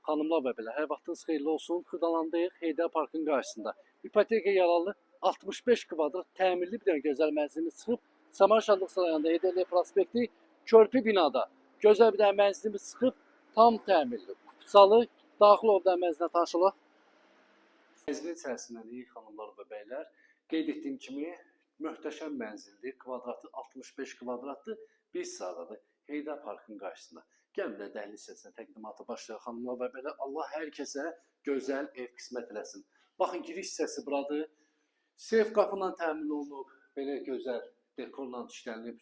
Xanımlar və belə, hər vaxtınız xeyirli olsun. Xırdalandayıq Heydər Parkın qarşısında. İpoteka yaralı 65 kvadrat təmirli bir dənə gözəl mənzilimiz çıxıb. Samar Şadlıq sarayında Heydərli prospekti körpü binada gözəl bir dənə mənzilimiz çıxıb. Tam təmirli, kupçalı, daxil olub mənzilə tanışılıq. Mənzilin içərisindəyik xanımlar və bəylər. Qeyd etdiyim kimi möhtəşəm mənzildir. Kvadratı 65 kvadratdır. Bir sıradadır. Heydər Parkın qarşısında. Gəlin də dəhliz hissəsinə təqdimata başlayaq xanımlar və belə. Allah hər kəsə gözəl ev qismət eləsin. Baxın, giriş hissəsi buradır. Seyf qapıyla təmin olunub. Belə gözəl dekorla işlənib,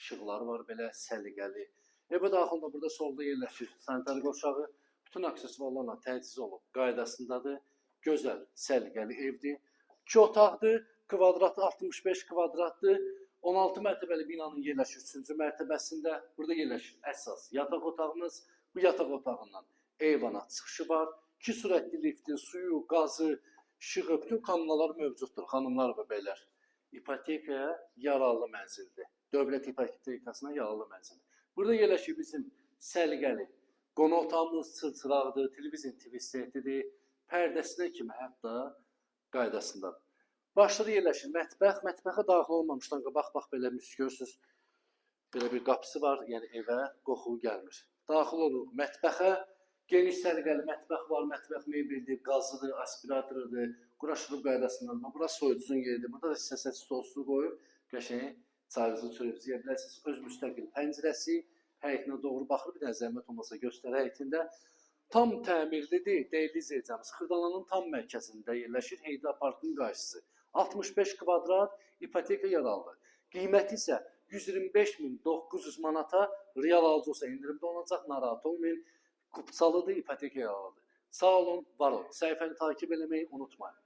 işıqları var, belə səliqəli. Evə daxilində burada solda yerləşir sanitar qovşağı. Bütün aksesuarlarla təchiz olub, qaydasındadır. Gözəl, səliqəli evdir. 2 otaqdır, kvadratı 65 kvadratdır. 16 mərtəbəli binanın yerləşir 3-cü mərtəbəsində. Burada yerləşir əsas yataq otağımız. Bu yataq otağından eyvana çıxışı var. 2 sürətli lifti, suyu, qazı, işığı, bütün kanallar mövcuddur xanımlar və bəylər. İpotekaya yararlı mənzildir. Dövlət ipotekasına yararlı mənzildir. Burada yerləşir bizim səliqəli qonaq otağımız, çılçıraqdır, televizyon TV setidir. Pərdəsinə kimi hətta qaydasındadır. Başlığı yerləşir mətbəx. Mətbəxə daxil olmamışdan bax belə görürsünüz. Belə bir qapısı var, yəni evə qoxu gəlmir. Daxil oluruq mətbəxə. Geniş səliqəli mətbəx var, mətbəx mebeldir, qazıdır, aspiratorudur, quraşdırıb qaydasından. Burası soyuducunun yeridir. Burada da sizə stolsu qoyub, qəşəng çayınızı çörəyinizi yeyə bilərsiniz. Öz müstəqil pəncərəsi, həyətinə doğru baxır, bir dənə zəhmət olmasa göstər həyətində. Tam təmirlidir, dəyərli izləyicimiz. Xırdalanın tam mərkəzində yerləşir Heydər Parkın qarşısı. 65 kvadrat ipoteka yararlı. Qiyməti isə 125.900 manata, real alıcı olsa indirimdə olacaq, narahat olmayın. Kupçalıdır, ipoteka yararlıdır. Sağ olun, var olun. Səhifəni takip eləməyi unutmayın.